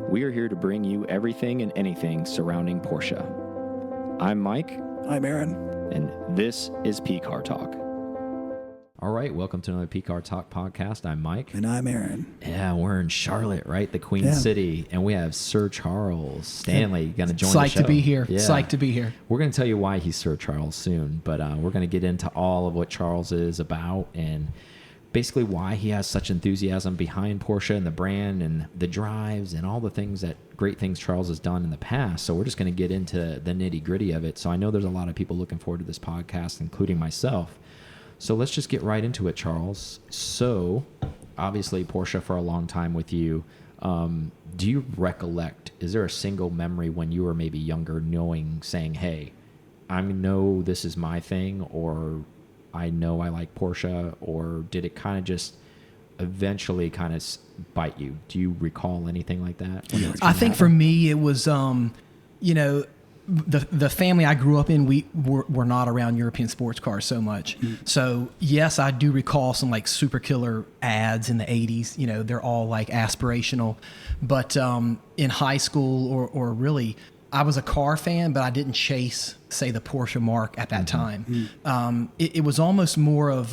We are here to bring you everything and anything surrounding Porsche. I'm Mike. I'm Aaron. And this is P-Car Talk. All right, welcome to another P-Car Talk podcast. I'm Mike. And I'm Aaron. Yeah, we're in Charlotte, right? The Queen City. And we have Sir Charles Stanley going to join the show. Psyched to be here. Yeah. Psyched to be here. We're going to tell you why he's Sir Charles soon, but we're going to get into all of what Charles is about and basically why he has such enthusiasm behind Porsche and the brand and the drives and all the things great things Charles has done in the past. So we're just going to get into the nitty gritty of it. So I know there's a lot of people looking forward to this podcast, including myself. So let's just get right into it, Charles. So obviously Porsche for a long time with you. Do you recollect, is there a single memory when you were maybe younger saying, hey, I know this is my thing, or I know I like Porsche, or did it kind of just eventually kind of bite you? Do you recall anything like that? I think for me, it was, the family I grew up in, we were not around European sports cars so much. Mm. So yes, I do recall some like super killer ads in the 80s. You know, they're all like aspirational. But in high school or really, I was a car fan, but I didn't chase, say, the Porsche mark at that time. Mm. It was almost more of,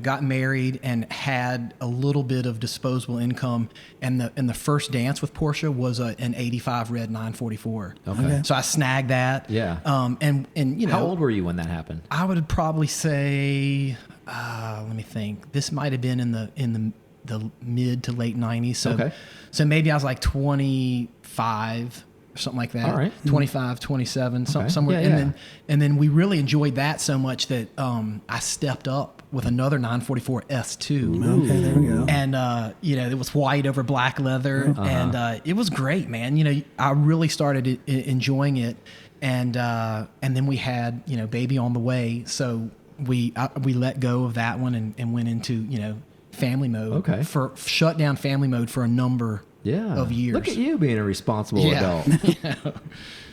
got married and had a little bit of disposable income, and the first dance with Porsche was an '85 red 944. Okay. So I snagged that. Yeah. And how old were you when that happened? I would probably say, let me think. This might have been in the mid to late '90s. So maybe I was like 25. Something like that. All right. 25, 27, okay. somewhere. Yeah. And then we really enjoyed that so much that I stepped up with another 944 S2. Okay, there we go. And, it was white over black leather. Uh-huh. And it was great, man. You know, I really started enjoying it. And then we had, baby on the way. So we let go of that one and went into, family mode. Okay. Shut down family mode for a number of years. Look at you being a responsible adult.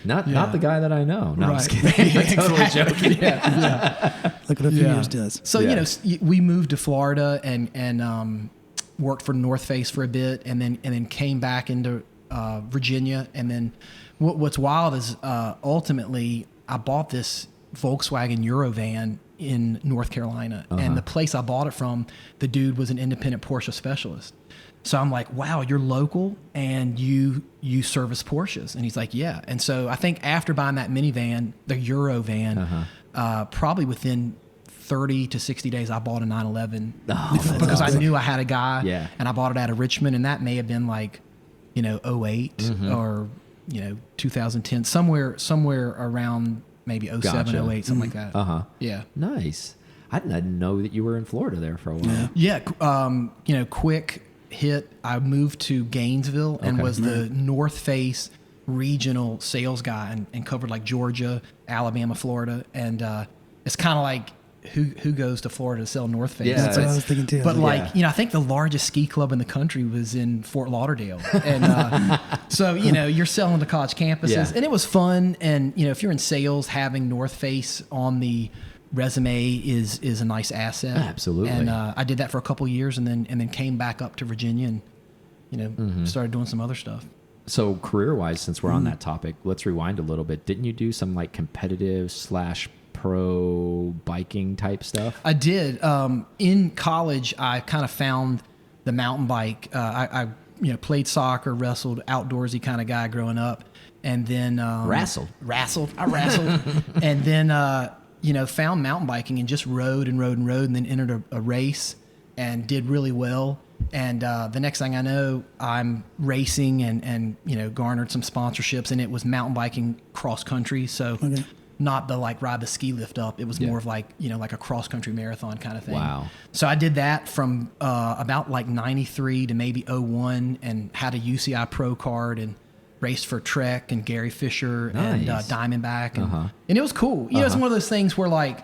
Not the guy that I know. No, right. I'm just kidding. I'm totally joking. Look what a few years does. So, we moved to Florida and worked for North Face for a bit and then came back into Virginia. And then what's wild is ultimately I bought this Volkswagen Eurovan in North Carolina. Uh-huh. And the place I bought it from, the dude was an independent Porsche specialist. So I'm like, wow, you're local and you service Porsches. And he's like, yeah. And so I think after buying that minivan, the Eurovan, probably within 30 to 60 days, I bought a 911 because I knew I had a guy and I bought it out of Richmond. And that may have been like, 08 or, 2010, somewhere around maybe 07, 08, something like that. Uh-huh. Yeah. Nice. I didn't know that you were in Florida there for a while. Yeah. Quick hit. I moved to Gainesville and was the North Face regional sales guy and covered like Georgia, Alabama, Florida. And it's kind of like who goes to Florida to sell North Face? Yeah, that's what I was thinking too. But I think the largest ski club in the country was in Fort Lauderdale. And so, you're selling to college campuses and it was fun. And, if you're in sales, having North Face on the resume is a nice asset. Absolutely. And I did that for a couple of years and then came back up to Virginia and started doing some other stuff. So career-wise, since we're on that topic, let's rewind a little bit. Didn't you do some like competitive / pro biking type stuff? I did. In college, I kind of found the mountain bike. I played soccer, wrestled, outdoorsy kind of guy growing up, and then Wrestled. I wrestled, and then found mountain biking and just rode, and then entered a race and did really well. And the next thing I know, I'm racing and garnered some sponsorships, and it was mountain biking cross country. So not the like ride the ski lift up. It was more of like, like a cross country marathon kind of thing. Wow. So I did that from about like 93 to maybe 01 and had a UCI Pro card and raced for Trek and Gary Fisher and Diamondback. And it was cool. It's one of those things where like,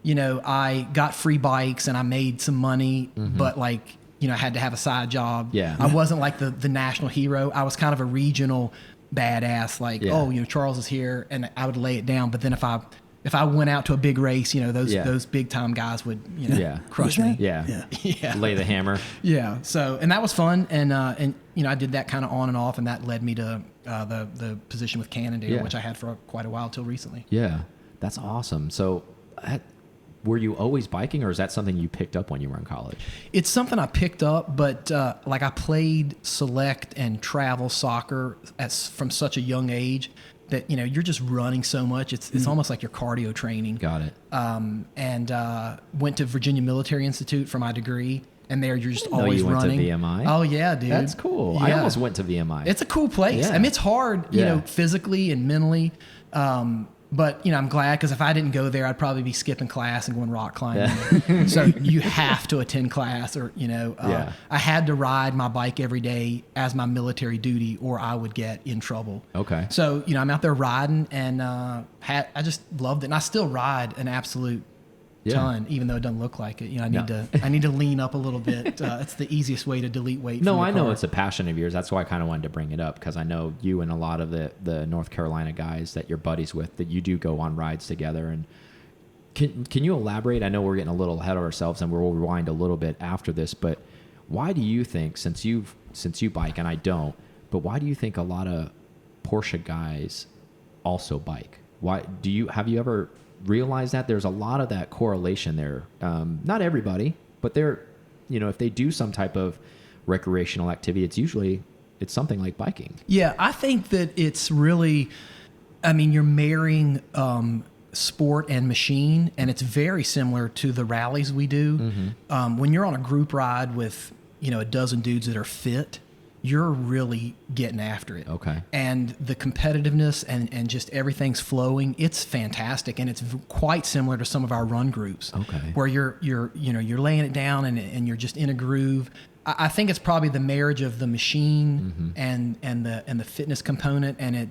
I got free bikes and I made some money, but like, I had to have a side job. Yeah. I wasn't like the national hero. I was kind of a regional badass, like, Charles is here, and I would lay it down. But then if I if I went out to a big race, Yeah. those big time guys would, Yeah. crush Who's me. that? Yeah. Yeah. Lay the hammer. Yeah. So, and that was fun. And I did that kind of on and off, and that led me to the position with Cannondale, Yeah. which I had for quite a while till recently. Yeah. That's awesome. So were you always biking, or is that something you picked up when you were in college? It's something I picked up, but like I played select and travel soccer from such a young age that, you're just running so much. It's almost like your cardio training. Got it. And went to Virginia Military Institute for my degree. And there you're just know always you went to running. VMI. Oh yeah, dude. That's cool. I Yeah. almost went to VMI. It's a cool place. Yeah. I mean, it's hard, Yeah. physically and mentally. But I'm glad, because if I didn't go there, I'd probably be skipping class and going rock climbing. So you have to attend class, or Yeah. I had to ride my bike every day as my military duty, or I would get in trouble. Okay. So I'm out there riding, and I just loved it, and I still ride an absolute ton, even though it doesn't look like it. I need to lean up a little bit. It's the easiest way to delete weight. No, from I your know car. it's a passion of yours. That's why I kind of wanted to bring it up, because I know you and a lot of the North Carolina guys that you're buddies with, that you do go on rides together. And can you elaborate? I know we're getting a little ahead of ourselves, and we'll rewind a little bit after this, but why do you think, since you bike and I don't, but why do you think a lot of Porsche guys also bike? Have you ever realized that there's a lot of that correlation there? Not everybody, but if they do some type of recreational activity, it's something like biking. Yeah, I think that it's really, you're marrying sport and machine, and it's very similar to the rallies we do. Mm-hmm. When you're on a group ride with, a dozen dudes that are fit, you're really getting after it. Okay. And the competitiveness and just everything's flowing. It's fantastic, and it's quite similar to some of our run groups. Okay. Where you're laying it down and you're just in a groove. I think it's probably the marriage of the machine and the fitness component, and it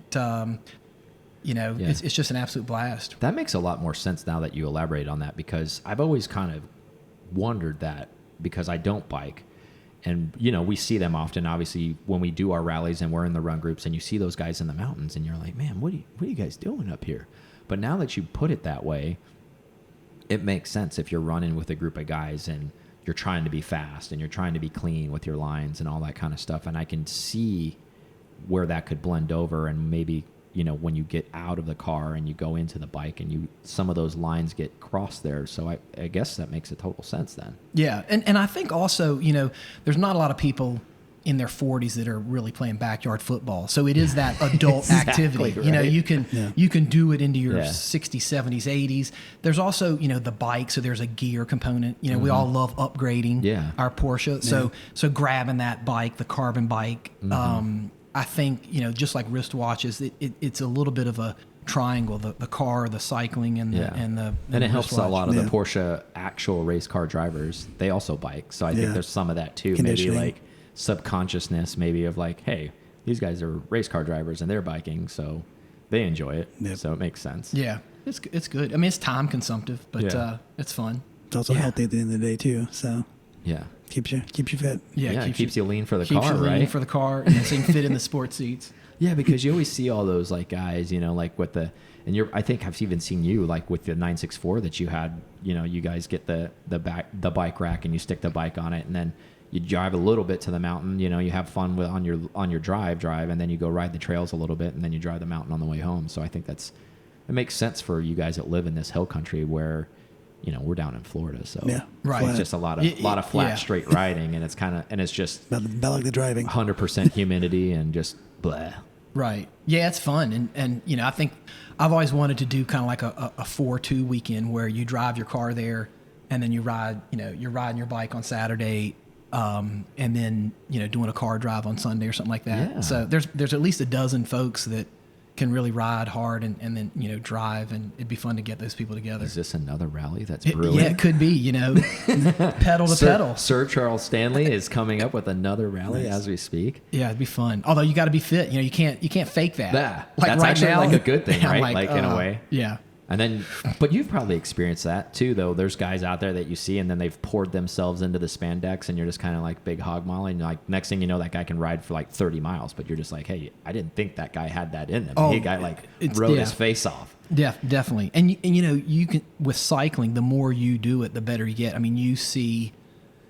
it's just an absolute blast. That makes a lot more sense now that you elaborate on that, because I've always kind of wondered that, because I don't bike. And, we see them often, obviously, when we do our rallies and we're in the run groups, and you see those guys in the mountains, and you're like, man, what are you guys doing up here? But now that you put it that way, it makes sense. If you're running with a group of guys and you're trying to be fast and you're trying to be clean with your lines and all that kind of stuff. And I can see where that could blend over, and maybe, when you get out of the car and you go into the bike, and some of those lines get crossed there. So I guess that makes a total sense then. Yeah. And I think also, there's not a lot of people in their 40s that are really playing backyard football. So it is that adult activity. Right. You can do it into your Yeah. 60s, 70s, 80s. There's also, the bike, so there's a gear component. We all love upgrading our Porsche. So grabbing that bike, the carbon bike, I think, just like wristwatches, it's a little bit of a triangle, the car, the cycling, and and it helps a lot of the Porsche actual race car drivers. They also bike. So I think there's some of that too. Maybe like subconsciousness, maybe of like, hey, these guys are race car drivers and they're biking, so they enjoy it. Yep. So it makes sense. Yeah, it's good. It's time consumptive, but it's fun. It's also healthy at the end of the day too. So keeps you fit. Yeah, it keeps you lean for the keeps car, you lean right? for the car, and so you can fit in the sports seats. Yeah, because you always see all those like guys, like with I think I've even seen you like with the 964 that you had. You guys get the bike rack and you stick the bike on it, and then you drive a little bit to the mountain. You have fun on your drive, and then you go ride the trails a little bit, and then you drive the mountain on the way home. So I think it makes sense for you guys that live in this hill country where, we're down in Florida. So it's just a lot of flat, straight riding, and it's just about like the driving, 100% humidity and just blah. Right. Yeah, it's fun. And I think I've always wanted to do kind of like a 4-2 weekend where you drive your car there, and then you ride, you're riding your bike on Saturday, and then, doing a car drive on Sunday or something like that. Yeah. So there's at least a dozen folks that can really ride hard and then, drive, and it'd be fun to get those people together. Is this another rally that's brewing? Yeah, it could be, pedal to pedal. Sir Charles Stanley is coming up with another rally as we speak. Yeah, it'd be fun. Although you got to be fit. You can't fake that. Yeah, Like that's right actually now, like a good thing, I'm right? Like in a way. Yeah. And then, but you've probably experienced that too, though. There's guys out there that you see, and then they've poured themselves into the spandex, and you're just kind of like big hog molly. And like next thing you know, that guy can ride for like 30 miles, but you're just like, hey, I didn't think that guy had that in him. Oh, He guy like rode his face off. Yeah, definitely. And you know, you can, with cycling, the more you do it, the better you get. I mean, you see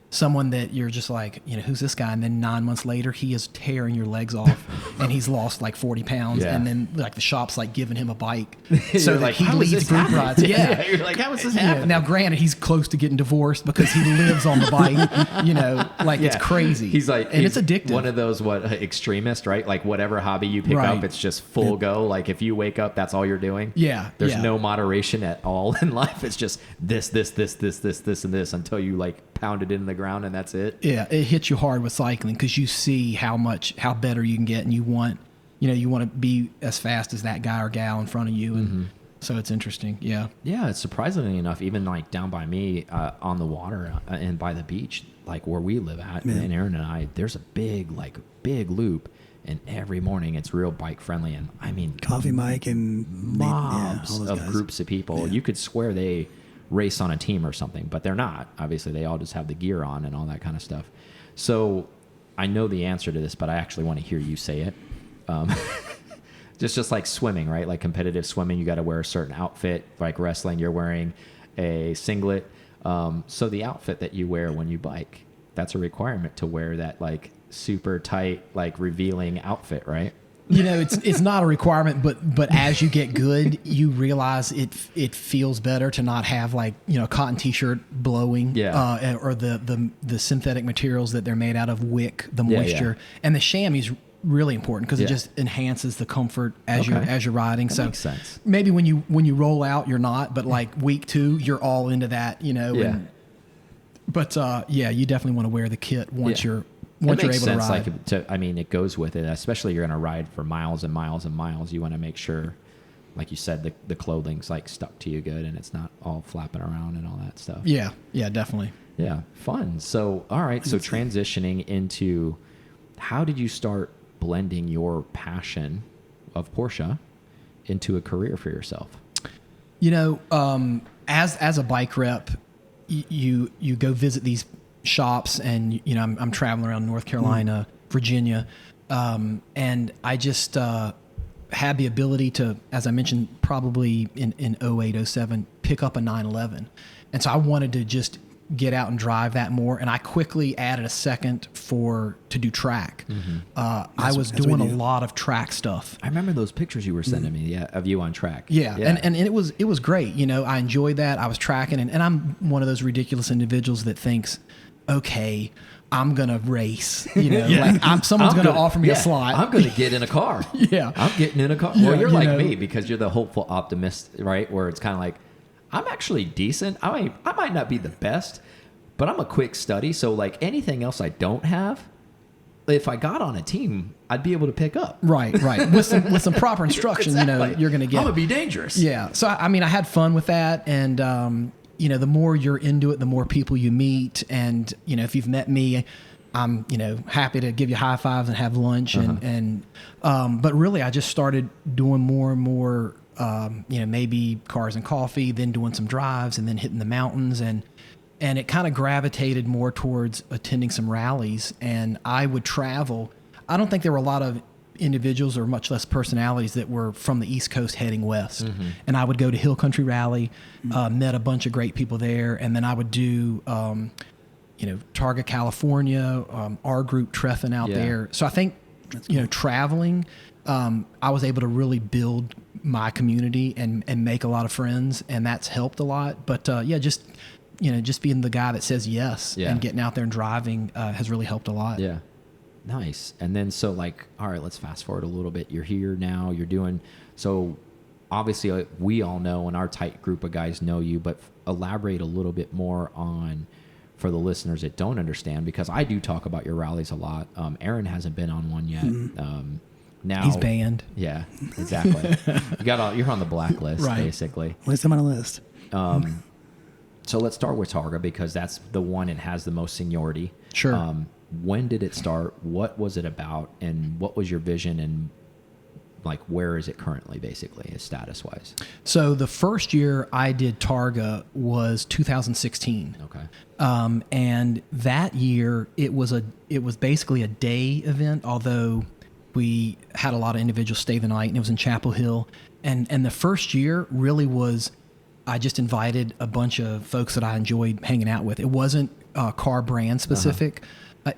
someone that you're just like, you know, who's this guy? And then 9 months later, he is tearing your legs off and he's lost like 40 pounds. Yeah. And then like the shop's like giving him a bike You're so that like, he how is leads this group happening? rides. Yeah. You're like, how is this Yeah. happening? Now, granted, he's close to getting divorced because he lives on the bike, you know, like it's crazy. He's like, and it's addictive. One of those extremist, right? Like whatever hobby you pick Right. up, it's just full go. Like if you wake up, that's all you're doing. Yeah, There's yeah. no moderation at all in life. It's just this, and this until you like pound it into the ground, and that's it. Yeah, it hits you hard with cycling because you see how better you can get, and you want to be as fast as that guy or gal in front of you, and so it's interesting. Yeah, Yeah, it's surprisingly enough, even like down by me on the water and by the beach, like where we live at, and Aaron and I, there's a big loop, and every morning it's real bike friendly, and I mean Coffee Mike and mobs all those of guys. groups of people. Yeah. You could swear they race on a team or something, but they're not. Obviously, they all just have the gear on and all that kind of stuff. So I know the answer to this, but I actually want to hear you say it. Just like swimming, right? Like competitive swimming, you got to wear a certain outfit. Like wrestling, you're wearing a singlet. So the outfit that you wear when you bike, that's a requirement to wear that like super tight, like revealing outfit, right? you know, it's not a requirement, but as you get good, you realize it feels better to not have like, you know, a cotton t-shirt blowing, or the synthetic materials that they're made out of wick the moisture, and the chamois really important because it just enhances the comfort as you're riding. That makes sense. Maybe when you roll out, you're not, but like week 2, you're all into that, you know. Yeah. But you definitely want to wear the kit once you're able to ride. Like, I mean, it goes with it, especially you're going to ride for miles and miles and miles. You want to make sure, like you said, the clothing's like stuck to you good and it's not all flapping around and all that stuff. Yeah, definitely. Yeah, fun. So, all right. So transitioning into, how did you start blending your passion of Porsche into a career for yourself? You know, as a bike rep, you go visit these shops, and you know, I'm traveling around North Carolina, Virginia, and I just had the ability to, as I mentioned, probably in 08, 07, pick up a 911, and so I wanted to just get out and drive that more, and I quickly added a second to do track. I was doing a lot of track stuff. I remember those pictures you were sending me, of you on track. Yeah. And it was great. You know, I enjoyed that. I was tracking, and I'm one of those ridiculous individuals that thinks, okay, I'm gonna race. You know, like someone's gonna offer me a slot. I'm gonna get in a car. I'm getting in a car. Well, you're like me, because you're the hopeful optimist, right? Where it's kind of like, I'm actually decent. I might not be the best, but I'm a quick study. So like anything else I don't have, if I got on a team, I'd be able to pick up. Right. With some proper instruction, Exactly. You know, you're going to get. I'm gonna be dangerous. Yeah. So I mean, I had fun with that, and you know, the more you're into it, the more people you meet, and you know, if you've met me, I'm, you know, happy to give you high fives and have lunch, and but really, I just started doing more and more. You know, maybe cars and coffee, then doing some drives, and then hitting the mountains, and it kind of gravitated more towards attending some rallies. And I would travel. I don't think there were a lot of individuals, or much less personalities, that were from the East Coast heading west. And I would go to Hill Country Rally, met a bunch of great people there, and then I would do, you know, Targa, California, our group Treffin out there. So I think, you know, traveling, I was able to really build my community and make a lot of friends, and that's helped a lot. But just, you know, just being the guy that says yes and getting out there and driving has really helped a lot. Yeah. Nice. And then, so like, all right, let's fast forward a little bit. You're here now, you're doing, so obviously we all know, and our tight group of guys know you, but elaborate a little bit more on, for the listeners that don't understand, because I do talk about your rallies a lot. Aaron hasn't been on one yet. Now he's banned. Yeah, exactly. You're on the blacklist, basically. At least I'm on a list. So let's start with Targa, because that's the one that has the most seniority. Sure. When did it start? What was it about? And what was your vision? And like where is it currently, basically, status wise? So the first year I did Targa was 2016. Okay. And that year it was basically a day event, although we had a lot of individuals stay the night, and it was in Chapel Hill. And the first year really was, I just invited a bunch of folks that I enjoyed hanging out with. It wasn't car brand specific.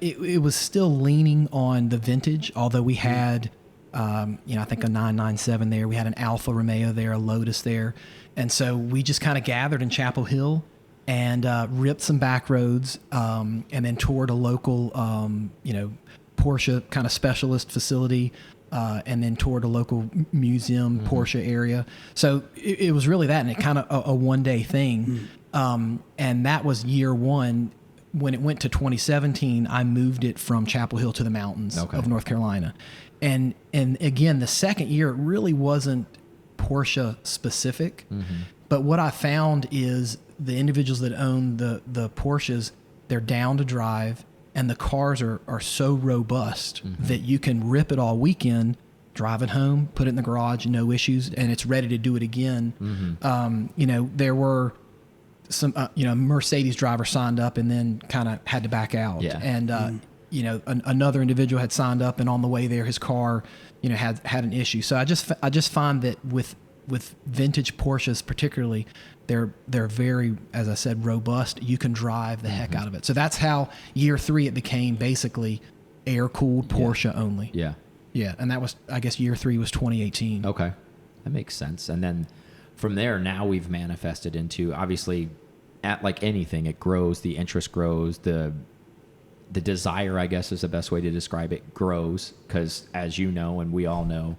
It was still leaning on the vintage, although we had, I think a 997 there. We had an Alfa Romeo there, a Lotus there. And so we just kind of gathered in Chapel Hill and ripped some back roads, and then toured a local, Porsche kind of specialist facility, and then toured a local museum Porsche area. So it was really that, and it kind of a one-day thing. And that was year one. When it went to 2017, I moved it from Chapel Hill to the mountains of North Carolina. And again, the second year, it really wasn't Porsche specific. But what I found is the individuals that own the Porsches, they're down to drive, and the cars are so robust that you can rip it all weekend, drive it home, put it in the garage, no issues, and it's ready to do it again. There were some, Mercedes driver signed up and then kind of had to back out. Yeah. And, another individual had signed up, and on the way there, his car, had an issue. So I just find that with vintage Porsches particularly, they're very, as I said, robust. You can drive the heck out of it. So that's how year 3 it became basically air-cooled Porsche only. Yeah. Yeah, and that was, I guess, year 3 was 2018. Okay. That makes sense. And then from there, now we've manifested into, obviously, at like anything, it grows, the interest grows, the desire, I guess is the best way to describe it, grows, because as you know, and we all know,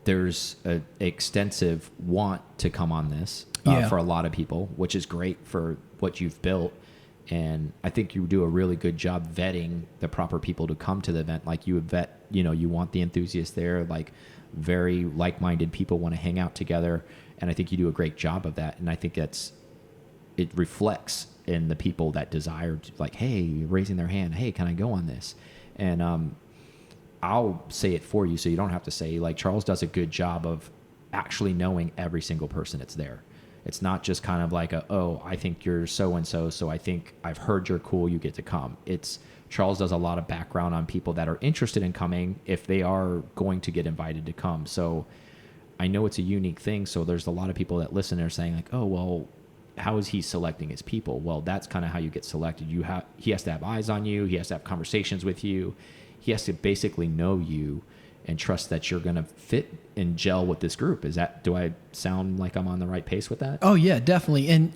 there's an extensive want to come on this for a lot of people, which is great for what you've built. And I think you do a really good job vetting the proper people to come to the event. Like you would vet, you want the enthusiasts there, like very like-minded people want to hang out together. And I think you do a great job of that. And I think it reflects in the people that desire to, like, hey, raising their hand, hey, can I go on this? And I'll say it for you so you don't have to say, like, Charles does a good job of actually knowing every single person that's there. It's not just kind of like I think you're so-and-so, so I think I've heard you're cool, you get to come. Charles does a lot of background on people that are interested in coming if they are going to get invited to come. So I know it's a unique thing, so there's a lot of people that listen there saying like, oh, well, how is he selecting his people? Well, that's kind of how you get selected. He has to have eyes on you, he has to have conversations with you, he has to basically know you and trust that you're going to fit and gel with this group. Do I sound like I'm on the right pace with that? Oh yeah, definitely. And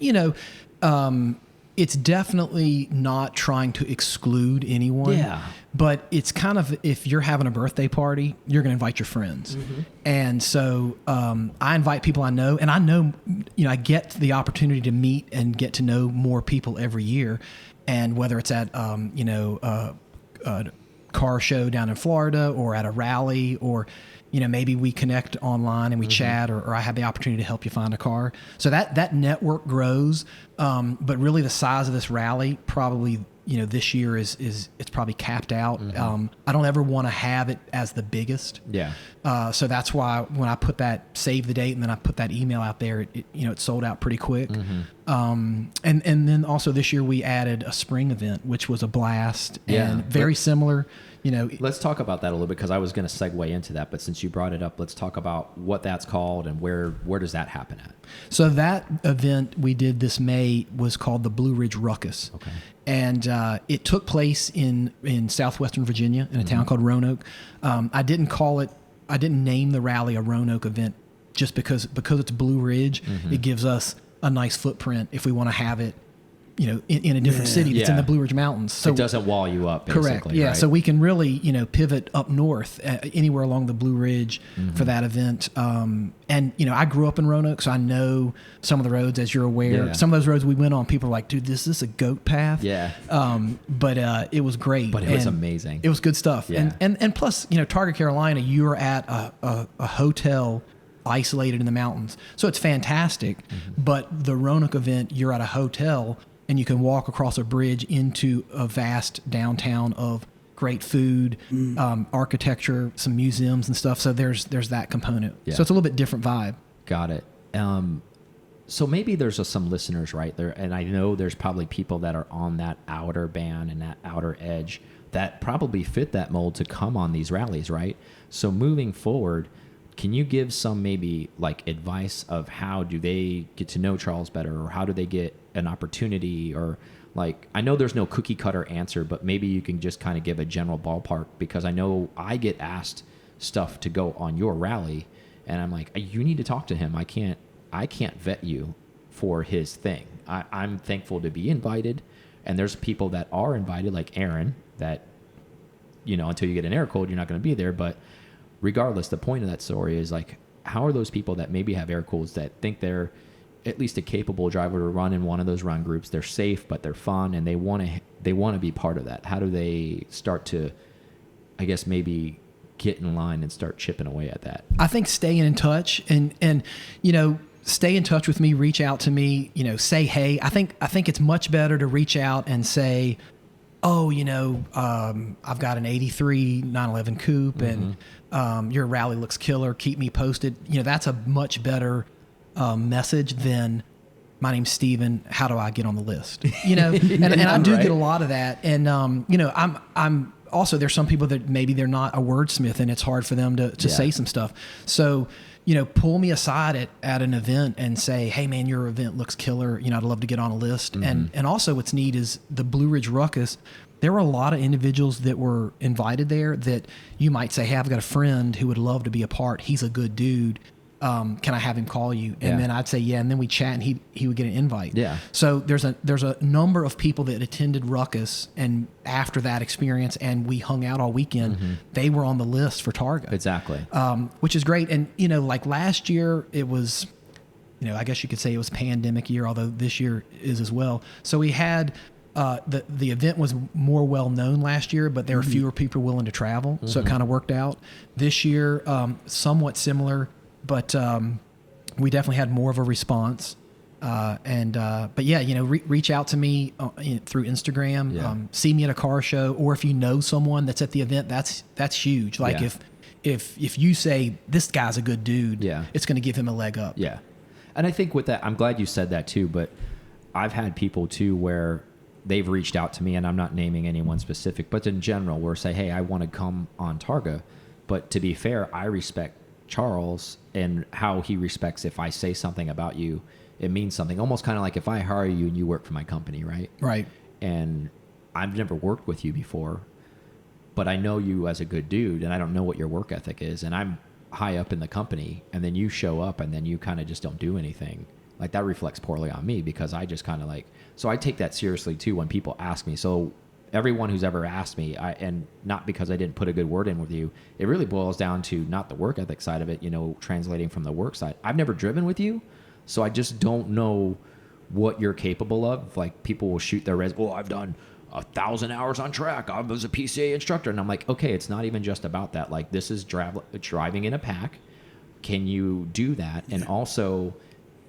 it's definitely not trying to exclude anyone. Yeah. But it's kind of, if you're having a birthday party, you're going to invite your friends. And so I invite people I know, and I know, I get the opportunity to meet and get to know more people every year. And whether it's at, car show down in Florida or at a rally, or maybe we connect online and we chat, or I have the opportunity to help you find a car. So that network grows. But really the size of this rally probably, this year it's probably capped out. I don't ever want to have it as the biggest. Yeah. So that's why when I put that save the date and then I put that email out there, it sold out pretty quick. And then also this year we added a spring event, which was a blast and very similar. Let's talk about that a little bit, because I was going to segue into that, but since you brought it up, let's talk about what that's called and where does that happen at? So that event we did this May was called the Blue Ridge Ruckus. Okay. And it took place in southwestern Virginia in a town called Roanoke. I didn't name the rally a Roanoke event just because it's Blue Ridge. It gives us a nice footprint if we want to have it, in a different city that's in the Blue Ridge Mountains. So it doesn't wall you up, basically. Correct. Yeah. Right? So we can really, pivot up north anywhere along the Blue Ridge for that event. And, I grew up in Roanoke, so I know some of the roads, as you're aware. Yeah. Some of those roads we went on, people were like, dude, is this a goat path? Yeah. But it was great. But it was amazing. It was good stuff. Yeah. And plus, Targa, Carolina, you're at a hotel isolated in the mountains. So it's fantastic. But the Roanoke event, you're at a hotel and you can walk across a bridge into a vast downtown of great food, architecture, some museums and stuff. So there's that component. So it's a little bit different vibe. Got it. So maybe there's some listeners right there, and I know there's probably people that are on that outer band and that outer edge that probably fit that mold to come on these rallies, right? So moving forward, can you give some maybe like advice of how do they get to know Charles better, or how do they get an opportunity, or like, I know there's no cookie cutter answer, but maybe you can just kind of give a general ballpark, because I know I get asked stuff to go on your rally and I'm like, you need to talk to him. I can't vet you for his thing. I'm thankful to be invited, and there's people that are invited, like Aaron, that, you know, until you get an air cold, you're not going to be there. But regardless, the point of that story is like, how are those people that maybe have air colds that think they're at least a capable driver to run in one of those run groups? They're safe, but they're fun, and they want to be part of that. How do they start to, I guess, maybe get in line and start chipping away at that? I think staying in touch and you know, stay in touch with me, reach out to me, you know, say hey. I think it's much better to reach out and say, oh, you know, I've got an 83 911 coupe and your rally looks killer. Keep me posted. You know, that's a much better message than, my name's Steven, how do I get on the list? You know, and I do get a lot of that. And, you know, I'm also, there's some people that maybe they're not a wordsmith and it's hard for them to say some stuff. So, you know, pull me aside at an event and say, hey man, your event looks killer. You know, I'd love to get on a list. And also what's neat is the Blue Ridge Ruckus. There were a lot of individuals that were invited there that you might say, hey, I've got a friend who would love to be a part. He's a good dude. Can I have him call you? And then I'd say, yeah. And then we chat and he would get an invite. Yeah. So there's a number of people that attended Ruckus, and after that experience, and we hung out all weekend, they were on the list for Targa. Exactly. Which is great. And, you know, like last year it was, you know, I guess you could say it was pandemic year, although this year is as well. So we had, the event was more well known last year, but there were fewer people willing to travel. So it kind of worked out. This year, somewhat similar, but we definitely had more of a response. But yeah, you know, reach out to me through Instagram, see me at a car show, or if you know someone that's at the event, that's huge. Like if you say this guy's a good dude, it's going to give him a leg up. Yeah. And I think with that, I'm glad you said that too, but I've had people too where they've reached out to me, and I'm not naming anyone specific, but in general, where say, hey, I want to come on Targa. But to be fair, I respect Charles and how he respects if I say something about you, it means something. Almost kind of like if I hire you and you work for my company, right? Right. And I've never worked with you before, but I know you as a good dude, and I don't know what your work ethic is, and I'm high up in the company, and then you show up and then you kind of just don't do anything. Like, that reflects poorly on me, because I just kind of like, so I take that seriously too when people ask me. So everyone who's ever asked me, and not because I didn't put a good word in with you, it really boils down to not the work ethic side of it, you know, translating from the work side. I've never driven with you, so I just don't know what you're capable of. Like, people will shoot their resume, I've done 1,000 hours on track, I was a PCA instructor, and I'm like, okay, it's not even just about that. Like, this is driving in a pack. Can you do that? And also,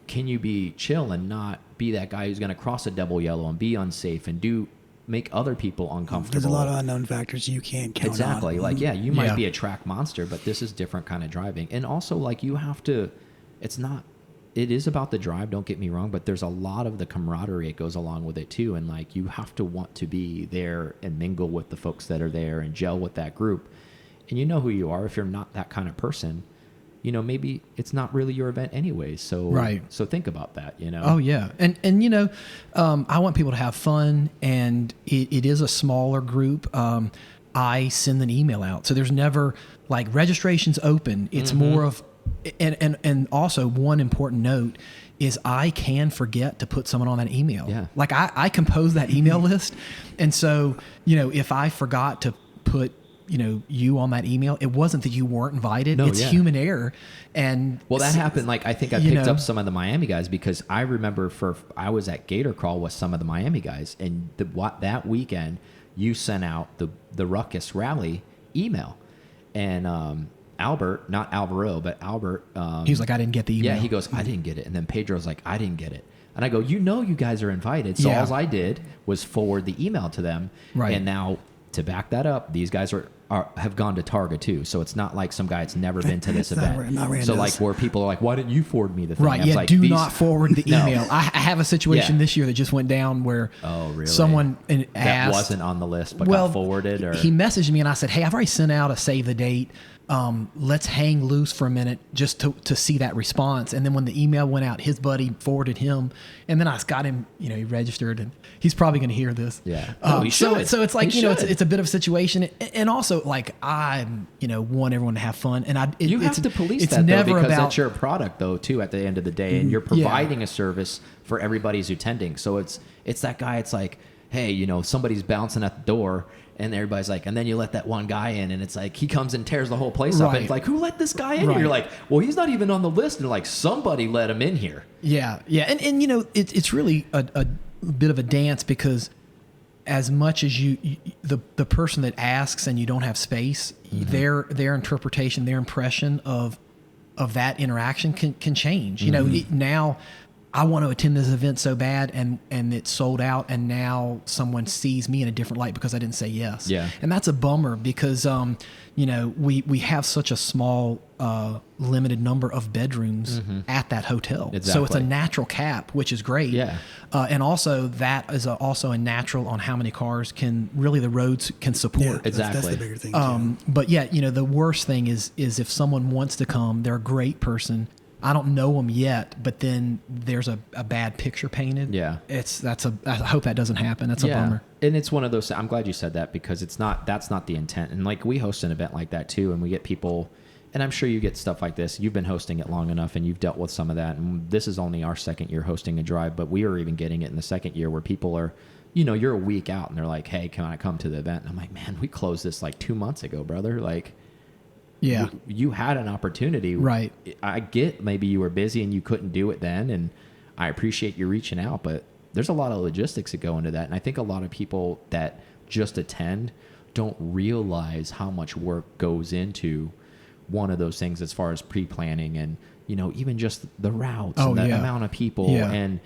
can you be chill and not be that guy who's going to cross a double yellow and be unsafe and make other people uncomfortable? There's a lot of unknown factors you can't count on. Exactly. Like, yeah, you might be a track monster, but this is different kind of driving. And also, like, you have to, it is about the drive, don't get me wrong, but there's a lot of the camaraderie that goes along with it too. And like, you have to want to be there and mingle with the folks that are there and gel with that group. And you know who you are. If you're not that kind of person, you know, maybe it's not really your event anyways. So, so think about that, you know? Oh yeah. And you know, I want people to have fun, and it is a smaller group. I send an email out. So there's never like registration's open. It's more of, and also one important note is I can forget to put someone on that email. Yeah. Like I compose that email list. And so, you know, if I forgot to put, you know, you on that email, it wasn't that you weren't invited. It's human error. And well, that happened. Like, I think I picked up some of the Miami guys, because I remember I was at Gator Crawl with some of the Miami guys, and that weekend you sent out the Ruckus rally email, and Albert, not Alvaro, but Albert, he was like, I didn't get the email. Yeah, he goes, I didn't get it. And then Pedro's like, I didn't get it. And I go, you know, you guys are invited. So all I did was forward the email to them. Right. And now to back that up, these guys have gone to Targa too. So it's not like some guy that's never been to this event. Not randos. So like where people are like, why didn't you forward me the thing? Right. I was Yeah. like, Do not forward the email. I have a situation Yeah. this year that just went down where really? someone asked. That wasn't on the list, but got forwarded. Or He messaged me and I said, hey, I've already sent out a save the date. Let's hang loose for a minute just to see that response. And then when the email went out, his buddy forwarded him, and then I got him, he registered, and he's probably going to hear this. Yeah. So it's like, it's a bit of a situation. And also like I want everyone to have fun, and you have to police that though, because that's your product though too at the end of the day, and you're providing a service for everybody who's attending. So it's that guy. It's like, hey, somebody's bouncing at the door. And everybody's like, and then you let that one guy in, and it's like he comes and tears the whole place up. And it's like, who let this guy in? Right. And you're like, well, he's not even on the list. And like, somebody let him in here. Yeah, yeah, and it's really a bit of a dance, because as much as the person that asks and you don't have space, their interpretation, their impression of that interaction can change. Now I want to attend this event so bad, and it's sold out, and now someone sees me in a different light because I didn't say yes. Yeah. And that's a bummer, because we have such a small limited number of bedrooms at that hotel. Exactly. So it's a natural cap, which is great. Yeah. And also that is also a natural on how many cars the roads can support. Yeah, Exactly. That's the bigger thing too. But yeah, the worst thing is if someone wants to come, they're a great person, I don't know them yet, but then there's a bad picture painted. Yeah. I hope that doesn't happen. That's a bummer. And it's one of those, I'm glad you said that, because that's not the intent. And like, we host an event like that too, and we get people, and I'm sure you get stuff like this. You've been hosting it long enough, and you've dealt with some of that. And this is only our second year hosting a drive, but we are even getting it in the second year where people are, you're a week out and they're like, hey, can I come to the event? And I'm like, man, we closed this like 2 months ago, brother. Like, yeah, you had an opportunity. Right. I get maybe you were busy and you couldn't do it then, and I appreciate you reaching out, but there's a lot of logistics that go into that. And I think a lot of people that just attend don't realize how much work goes into one of those things as far as pre-planning and, even just the routes and the amount of people and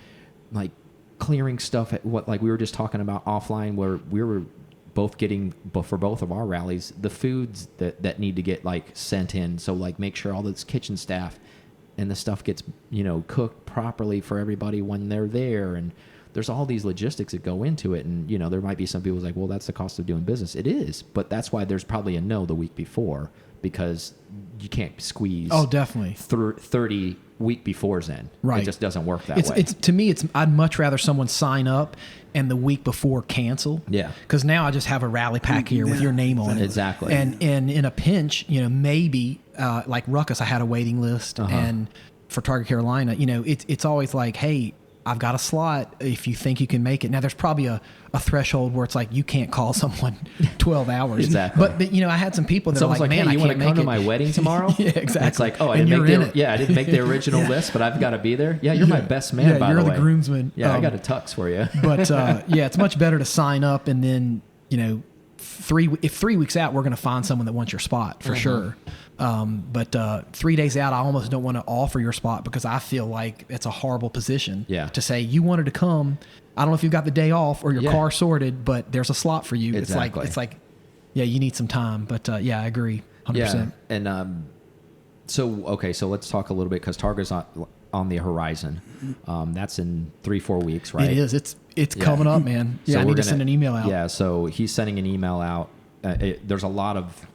like clearing stuff at like we were just talking about offline, where we were both getting, but for both of our rallies, the foods that need to get like sent in. So like make sure all this kitchen staff and the stuff gets, cooked properly for everybody when they're there. And there's all these logistics that go into it. And, there might be some people like, well, that's the cost of doing business. It is, but that's why there's probably a no the week before, because you can't squeeze. Oh, definitely. 30 week befores in. Right. It just doesn't work that way. To me, I'd much rather someone sign up and the week before cancel. Yeah. Because now I just have a rally pack here with your name on it. Exactly. And in a pinch, maybe like Ruckus, I had a waiting list, and for Targa Carolina, it's always like, hey, I've got a slot if you think you can make it. Now there's probably a threshold where it's like you can't call someone 12 hours. Exactly. But I had some people that are like, man, hey, you I want can't to come make to my wedding tomorrow? Yeah, exactly. It's like, oh, I And didn't you're I didn't make the original list, but I've got to be there. Yeah, you're my best man, by the way. You're the groomsman. Yeah, I got a tux for you. But it's much better to sign up, and then 3 weeks out, we're going to find someone that wants your spot for sure. But 3 days out, I almost don't want to offer your spot, because I feel like it's a horrible position to say you wanted to come. I don't know if you've got the day off or your car sorted, but there's a slot for you. Exactly. It's like, you need some time. But I agree 100%. Yeah. And so let's talk a little bit, because Targa's on the horizon. That's in 3-4 weeks, right? It is. It's coming up, man. Yeah, so I need to send an email out. Yeah, so he's sending an email out. There's a lot of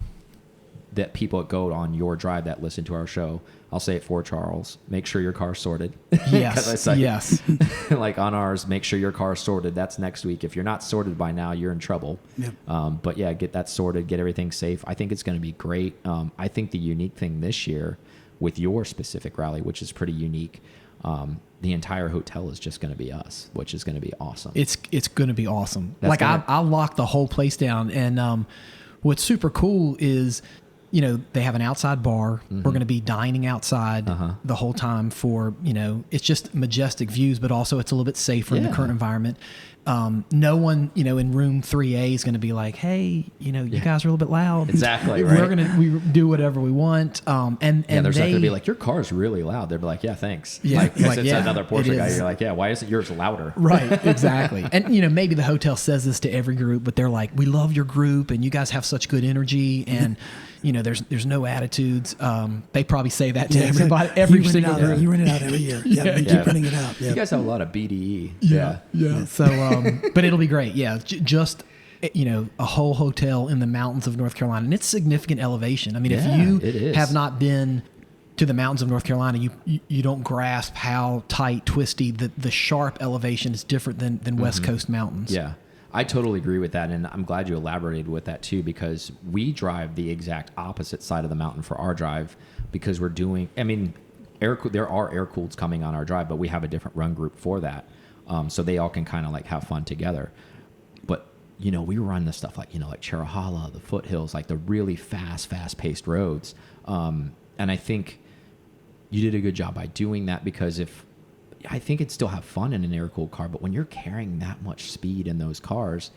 that people that go on your drive that listen to our show. I'll say it for Charles. Make sure your car's sorted. Yes. Yes. Like on ours, make sure your car's sorted. That's next week. If you're not sorted by now, you're in trouble. Yep. But yeah, get that sorted. Get everything safe. I think it's going to be great. I think the unique thing this year with your specific rally, which is pretty unique, the entire hotel is just going to be us, which is going to be awesome. It's going to be awesome. I locked the whole place down, and what's super cool is, they have an outside bar. We're going to be dining outside the whole time for, it's just majestic views, but also it's a little bit safer in the current environment. no one, in room 3A is going to be like, hey, you guys are a little bit loud. Exactly. Right. We do whatever we want. And there's not going to be like, your car's really loud. They'll be like, yeah, thanks. Yeah. Like, it's another Porsche guy. You're like, yeah, why isn't yours louder? Right. Exactly. And, maybe the hotel says this to every group, but they're like, we love your group and you guys have such good energy and, there's no attitudes. They probably say that to everybody, every single group. You run it out every year. Yeah, you keep running it out. You guys have a lot of BDE. Yeah. So, but it'll be great. Yeah. Just, a whole hotel in the mountains of North Carolina. And it's significant elevation. I mean, if you have not been to the mountains of North Carolina, you don't grasp how tight, twisty, the sharp elevation is different than West Coast mountains. Yeah. I totally agree with that, and I'm glad you elaborated with that too, because we drive the exact opposite side of the mountain for our drive because we're doing. I mean, there are air cooleds coming on our drive, but we have a different run group for that, so they all can kind of like have fun together. But we run the stuff like like Cherahala, the foothills, like the really fast-paced roads, and I think you did a good job by doing that because I think it'd still have fun in an air-cooled car, but when you're carrying that much speed in those cars,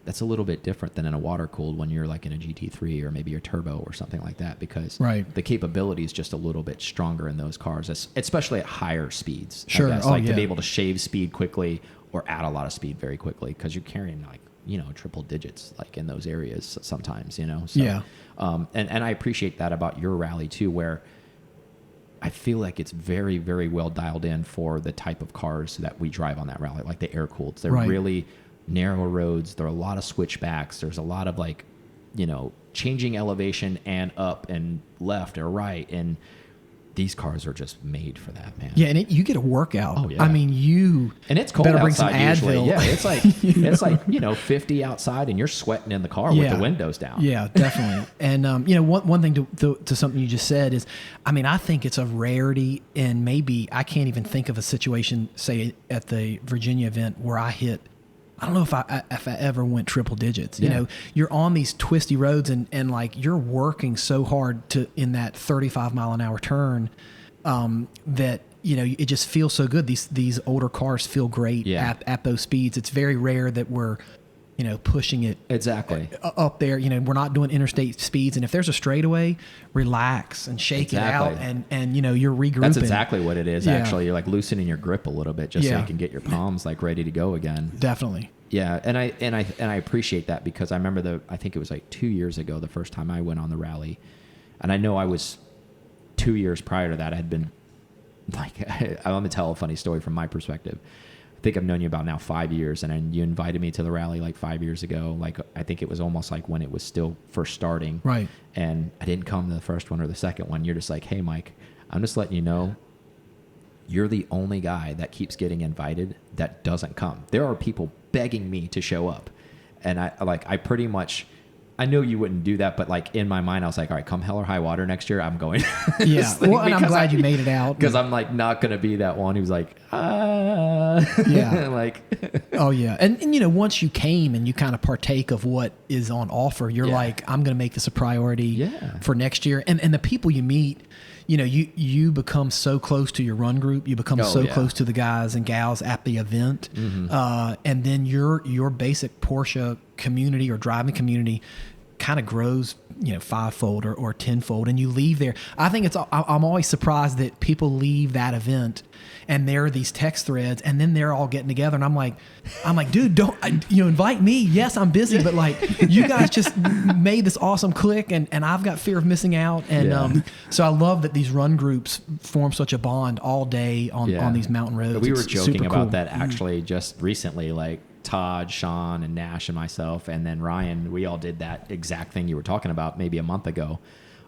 that's a little bit different than in a water-cooled when you're like in a GT3 or maybe a turbo or something like that because the capability is just a little bit stronger in those cars, especially at higher speeds. Sure. To be able to shave speed quickly or add a lot of speed very quickly because you're carrying like, triple digits like in those areas sometimes, So, yeah. And I appreciate that about your rally too, where I feel like it's very, very well dialed in for the type of cars that we drive on that rally, like the air-cooleds. They're really narrow roads. There are a lot of switchbacks. There's a lot of like, changing elevation and up and left or right. And these cars are just made for that, man. Yeah, and you get a workout. Oh, yeah. I mean, and it's cold better outside bring some usually. Advil. Yeah, it's like 50 outside, and you're sweating in the car with the windows down. Yeah, definitely. And one thing to something you just said is, I mean, I think it's a rarity, and maybe I can't even think of a situation, say at the Virginia event, where I hit. I don't know if I ever went triple digits. You're on these twisty roads and like you're working so hard in that 35 mile an hour turn that it just feels so good. These older cars feel great at those speeds. It's very rare that we're pushing it exactly up there. We're not doing interstate speeds, and if there's a straightaway, relax and shake it out, and you're regrouping. That's exactly what it is. Actually, you're like loosening your grip a little bit just so you can get your palms like ready to go again. Definitely. Yeah, and I appreciate that because I remember I think it was like 2 years ago the first time I went on the rally, and I know I was 2 years prior to that I had been like I'm gonna tell a funny story from my perspective. I think I've known you about now 5 years, and then you invited me to the rally like 5 years ago. Like I think it was almost like when it was still first starting. Right. And I didn't come to the first one or the second one. You're just like, hey, Mike, I'm just letting you know, you're the only guy that keeps getting invited that doesn't come. There are people begging me to show up, and I pretty much. I know you wouldn't do that, but like in my mind, I was like, all right, come hell or high water next year, I'm going. Yeah. Well, and I'm glad you made it out. Because I'm like not going to be that one who's like, yeah. Like, oh yeah. And once you came and you kind of partake of what is on offer, you're like, I'm going to make this a priority for next year. And the people you meet, you become so close to your run group. You become close to the guys and gals at the event. Mm-hmm. And then your basic Porsche community or driving community kind of grows, fivefold or tenfold, and you leave there. I think I'm always surprised that people leave that event and there are these text threads and then they're all getting together. And I'm like, dude, don't, invite me. Yes, I'm busy, but like you guys just made this awesome click and I've got fear of missing out. And, so I love that these run groups form such a bond all day on these mountain roads. We were joking about that actually just recently, like, Todd, Sean, and Nash, and myself, and then Ryan, we all did that exact thing you were talking about maybe a month ago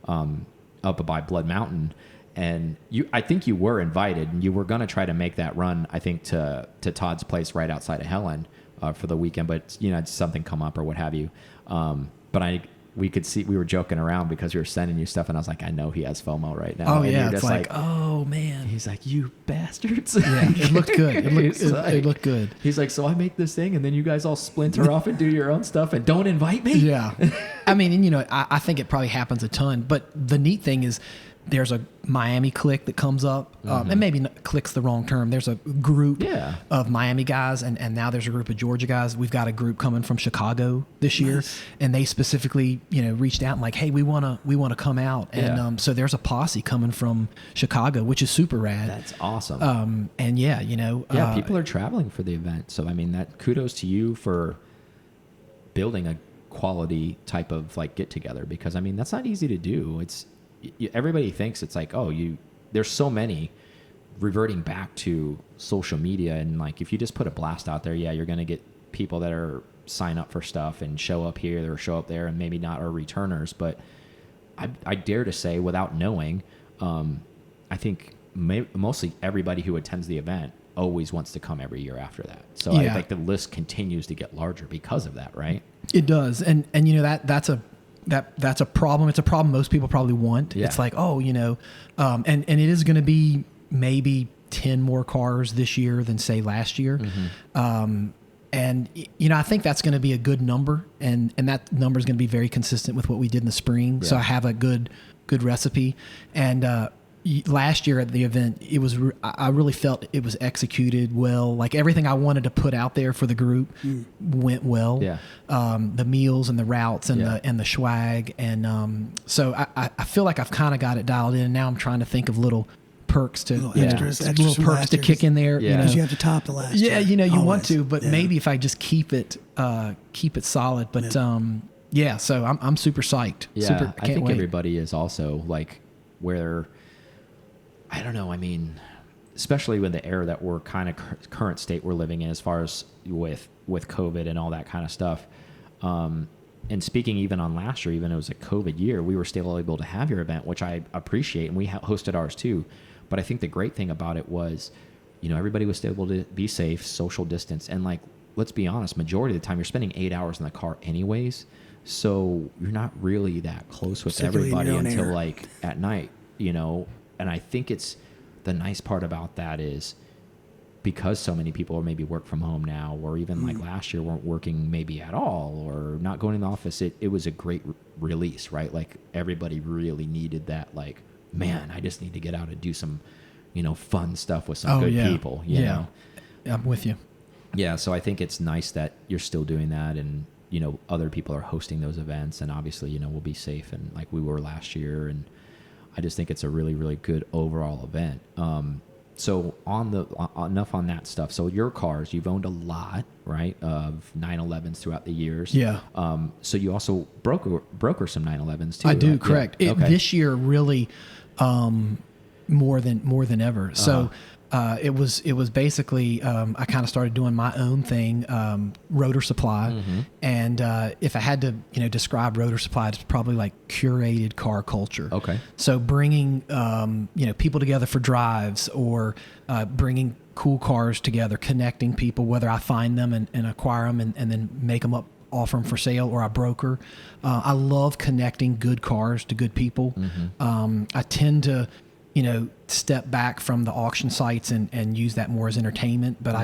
up by Blood Mountain. And I think you were invited, and you were going to try to make that run, I think, to Todd's place right outside of Helen for the weekend, but, something come up or what have you. But we could see, we were joking around because we were sending you stuff, and I was like, I know he has FOMO right now. Oh, and yeah. It's like, oh, man. He's like, you bastards. Yeah, it looked good. It looked good. He's like, so I make this thing, and then you guys all splinter off and do your own stuff and don't invite me? Yeah. I mean, and, I think it probably happens a ton, but the neat thing is there's a Miami clique that comes up, and maybe clique's the wrong term. There's a group of Miami guys, and now there's a group of Georgia guys. We've got a group coming from Chicago this year, and they specifically, reached out and like, hey, we want to come out, and so there's a posse coming from Chicago, which is super rad. That's awesome. And people are traveling for the event, so I mean, that kudos to you for building a quality type of like get together, because I mean, that's not easy to do. Everybody thinks it's like, there's so many reverting back to social media, and like if you just put a blast out there, you're going to get people that are sign up for stuff and show up here or show up there and maybe not are returners. But I dare to say, without knowing, I think mostly everybody who attends the event always wants to come every year after that. So I think the list continues to get larger because of that, right? It does, and that's a problem. It's a problem most people probably want. Yeah. It's like, and it is going to be maybe 10 more cars this year than say last year. And I think that's going to be a good number, and that number is going to be very consistent with what we did in the spring. So I have a good recipe. And last year at the event, I really felt it was executed well. Like everything I wanted to put out there for the group went well. Yeah. The meals and the routes and the swag, and so I feel like I've kind of got it dialed in. And now I'm trying to think of little perks to little perks to kick in there. Yeah. Because you have to top the last year. You Always. want to, but maybe if I just keep it solid. But so I'm super psyched. Yeah, I can't wait. Everybody is also like where. I don't know. I mean, especially with the era that we're kind of current state we're living in, as far as with COVID and all that kind of stuff. And speaking even on last year, even though it was a COVID year, we were still able to have your event, which I appreciate, and we hosted ours too. But I think the great thing about it was, everybody was still able to be safe, social distance, and like, let's be honest, majority of the time you're spending 8 hours in the car anyways, so you're not really that close with everybody until like at night, And I think it's the nice part about that is because so many people are maybe work from home now, or even like last year weren't working maybe at all or not going in the office. It was a great release, right? Like everybody really needed that. Like, man, I just need to get out and do some, fun stuff with some good people. You know? I'm with you. Yeah. So I think it's nice that you're still doing that, and other people are hosting those events, and obviously we'll be safe, and like we were last year, and I just think it's a really, really good overall event. So enough on that stuff. So your cars, you've owned a lot, right, of 911s throughout the years. Yeah. So you also broker some 911s too. I do, right? correct. Yeah. This year really more than ever. So it was basically I kind of started doing my own thing, Rotor Supply, and if I had to describe Rotor Supply, it's probably like curated car culture. Okay. So bringing people together for drives, or bringing cool cars together, connecting people, whether I find them and acquire them and then make them up, offer them for sale, or I broker. I love connecting good cars to good people. I tend to step back from the auction sites and use that more as entertainment, but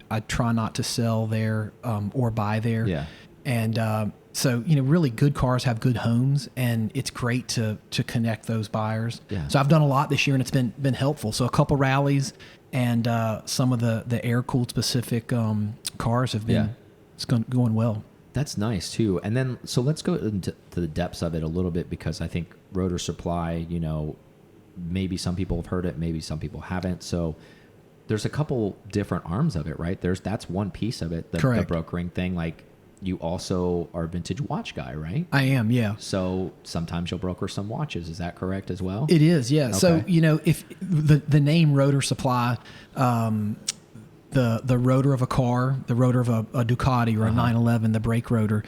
I try not to sell there or buy there. Yeah. And so really good cars have good homes, and it's great to connect those buyers. Yeah. So I've done a lot this year, and it's been helpful. So a couple rallies, and some of the air cooled specific cars have been it's going well. That's nice too. And then so let's go into the depths of it a little bit, because I think Rotor Supply, maybe some people have heard it, maybe some people haven't. So there's a couple different arms of it, right? That's one piece of it, the brokering thing. Like, you also are a vintage watch guy, right? I am, yeah. So sometimes you'll broker some watches. Is that correct as well? It is, yeah. Okay. So, if the name Rotor Supply, the rotor of a car, the rotor of a Ducati or a 911, the brake rotor,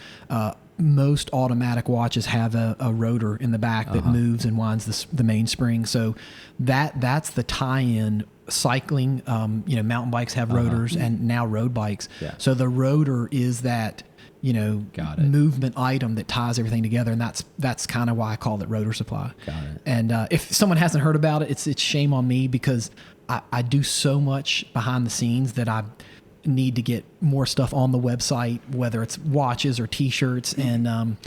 most automatic watches have a rotor in the back that moves and winds the mainspring. So that's the tie-in. Cycling, mountain bikes have rotors, and now road bikes. Yeah. So the rotor is that movement item that ties everything together, and that's kind of why I call it Rotor Supply. Got it. And if someone hasn't heard about it, it's shame on me, because I do so much behind the scenes that I need to get more stuff on the website, whether it's watches or T-shirts, and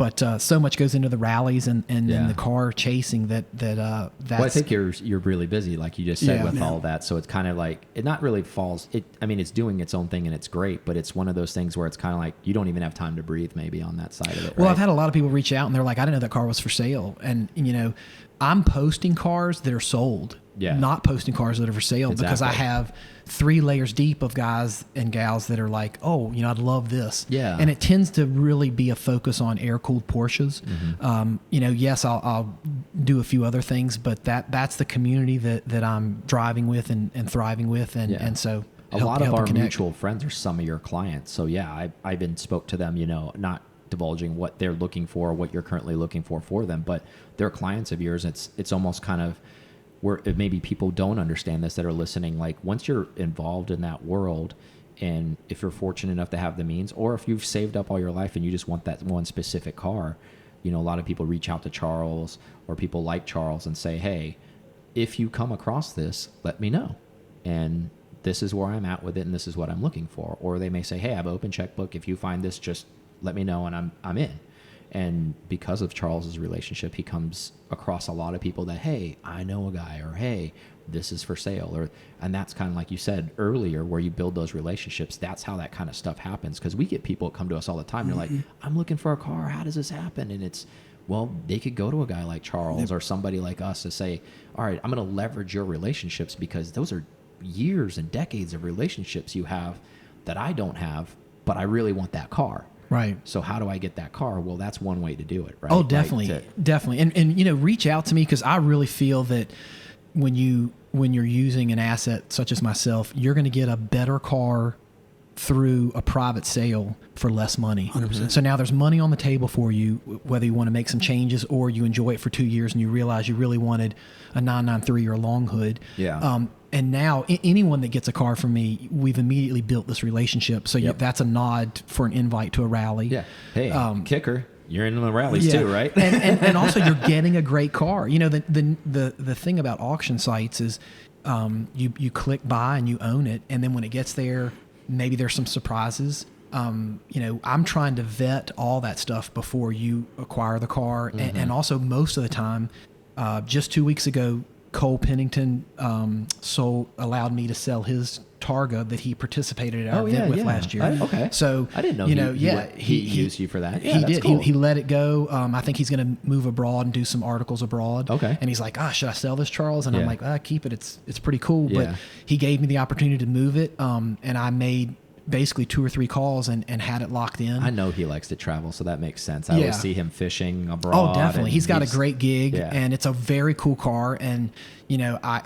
but so much goes into the rallies and the car chasing that's. Well, I think you're really busy, like you just said, with all of that. So it's kind of like it not really falls. I mean, it's doing its own thing and it's great, but it's one of those things where it's kind of like you don't even have time to breathe, maybe on that side of it. Well, right? I've had a lot of people reach out and they're like, I didn't know that car was for sale, and I'm posting cars that are sold. Yeah. Not posting cars that are for sale because I have 3 layers deep of guys and gals that are like, oh, I'd love this. Yeah. And it tends to really be a focus on air-cooled Porsches. Yes, I'll do a few other things, but that's the community that I'm driving with and thriving with. And so a lot of our mutual friends are some of your clients. So yeah, I even spoke to them, not divulging what they're looking for, what you're currently looking for them, but they're clients of yours. It's almost kind of where maybe people don't understand this that are listening. Like once you're involved in that world, and if you're fortunate enough to have the means, or if you've saved up all your life and you just want that one specific car, a lot of people reach out to Charles or people like Charles and say, hey, if you come across this, let me know. And this is where I'm at with it, and this is what I'm looking for. Or they may say, hey, I have an open checkbook. If you find this, just let me know and I'm in. And because of Charles's relationship, he comes across a lot of people that, hey, I know a guy, or hey, this is for sale, and that's kind of like you said earlier, where you build those relationships. That's how that kind of stuff happens. Because we get people that come to us all the time. They're like, I'm looking for a car. How does this happen? And it's, well, they could go to a guy like Charles or somebody like us to say, all right, I'm going to leverage your relationships, because those are years and decades of relationships you have that I don't have, but I really want that car. Right. So how do I get that car? Well, that's one way to do it, right? Oh, definitely, definitely. And reach out to me, because I really feel that when you're using an asset such as myself, you're going to get a better car through a private sale for less money. 100%. So now there's money on the table for you, whether you want to make some changes or you enjoy it for 2 years and you realize you really wanted a 993 or a long hood. Yeah. And now anyone that gets a car from me, we've immediately built this relationship. So that's a nod for an invite to a rally. Yeah. Hey, kicker, you're in the rallies too, right? and also you're getting a great car. The thing about auction sites is you click buy and you own it, and then when it gets there, maybe there's some surprises. I'm trying to vet all that stuff before you acquire the car, and also most of the time, just 2 weeks ago, Cole Pennington allowed me to sell his Targa that he participated at our event with last year. Okay. So I didn't know he used you for that. Yeah, he that's did. Cool. He let it go. I think he's going to move abroad and do some articles abroad. Okay. And he's like, should I sell this, Charles? And I'm like, keep it. It's pretty cool. Yeah. But he gave me the opportunity to move it. And I made basically 2 or 3 calls and had it locked in. I know he likes to travel, so that makes sense. I always see him fishing abroad. Oh, definitely. He's got a great gig, yeah. and it's a very cool car. And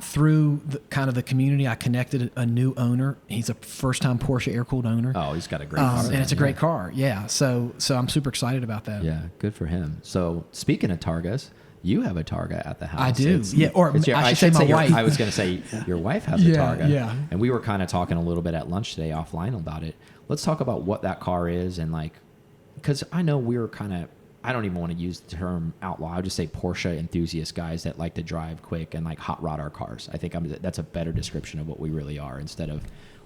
through the community, I connected a new owner. He's a first-time Porsche air-cooled owner. Oh, he's got a great car. And it's a great car. Yeah. So I'm super excited about that. Yeah, good for him. So speaking of Targas, you have a Targa at the house. I do. I should say my wife. I was going to say your wife has a Targa. Yeah. And we were kind of talking a little bit at lunch today offline about it. Let's talk about what that car is, and because I know we were kind of, I don't even want to use the term outlaw. I'll just say Porsche enthusiast guys that like to drive quick and hot rod our cars. I think that's a better description of what we really are, instead of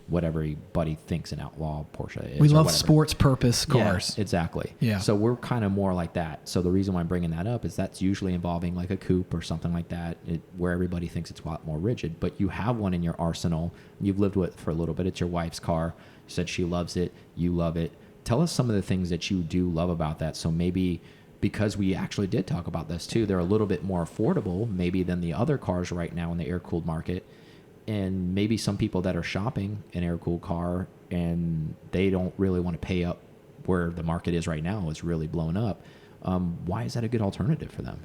what everybody thinks an outlaw Porsche is. We love sports purpose cars. Yeah, exactly. Yeah. So we're kind of more like that. So the reason why I'm bringing that up is that's usually involving like a coupe or something like that, where everybody thinks it's a lot more rigid. But you have one in your arsenal. You've lived with it for a little bit. It's your wife's car. You said she loves it. You love it. Tell us some of the things that you do love about that. So maybe, because we actually did talk about this too, they're a little bit more affordable maybe than the other cars right now in the air-cooled market. And maybe some people that are shopping an air-cooled car and they don't really want to pay up where the market is right now. It's really blown up. Why is that a good alternative for them?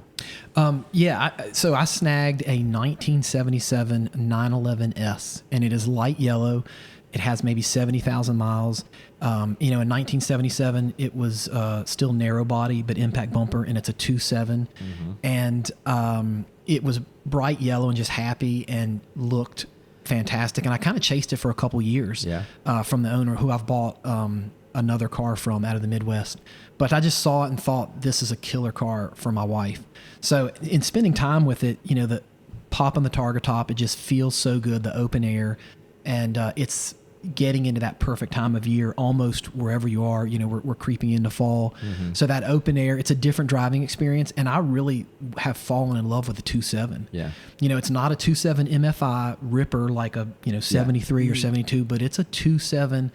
So I snagged a 1977 911S, and it is light yellow. It has maybe 70,000 miles. In 1977, it was still narrow body, but impact bumper, and it's a 2.7. And it was bright yellow and just happy and looked fantastic. And I kind of chased it for a couple years from the owner who I've bought another car from out of the Midwest. But I just saw it and thought, this is a killer car for my wife. So in spending time with it, the pop on the Targa top, it just feels so good, the open air. And it's getting into that perfect time of year, almost wherever you are. You know, we're creeping into fall. So that open air, it's a different driving experience. And I really have fallen in love with the 2.7. Yeah. You know, it's not a 2.7 MFI ripper like a, 73 or 72, but it's a 2.7,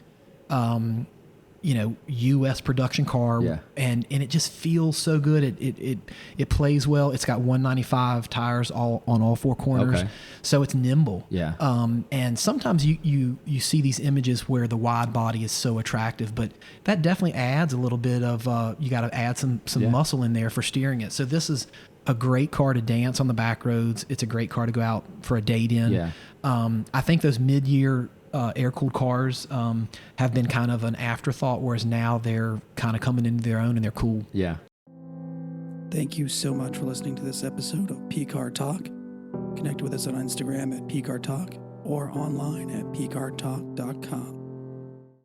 US production car. Yeah. And it just feels so good. It plays well. It's got 195 tires on all four corners. Okay. So it's nimble. Yeah. And sometimes you see these images where the wide body is so attractive, but that definitely adds a little bit of, you got to add some muscle in there for steering it. So this is a great car to dance on the back roads. It's a great car to go out for a date in. Yeah. I think those mid-year air-cooled cars have been kind of an afterthought, whereas now they're kind of coming into their own and they're cool. Yeah. Thank you so much for listening to this episode of P-Car Talk. Connect with us on Instagram at P-Car Talk or online at pcartalk.com.